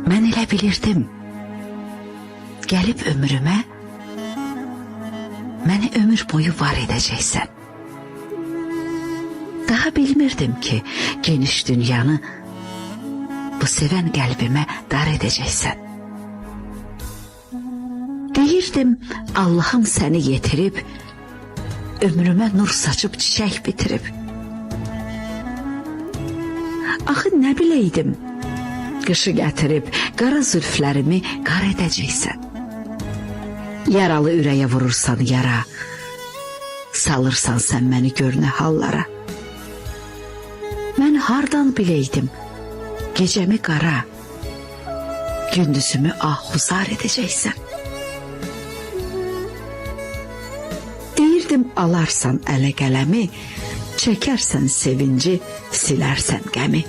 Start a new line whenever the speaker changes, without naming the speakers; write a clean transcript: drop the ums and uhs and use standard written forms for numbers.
Mən elə bilirdim, gəlib ömrümə, məni ömür boyu var edəcəksən. Daha bilmirdim ki, geniş dünyanı bu sevən qəlbimə dar edəcəksən. Deyirdim, Allahım səni yetirib, ömrümə nur saçıb çiçək bitirib. Axı nə biləydim, qışı gətirib, qara zülflərimi qar edəcəksən. Yaralı ürəyə vurursan yara, salırsan sən məni görünə hallara. Mən hardan biləydim, gecəmi qara, gündüzümü ahuzar edəcəksən. Deyirdim, alarsan ələ qələmi, çəkərsən sevinci, silərsən qəmi.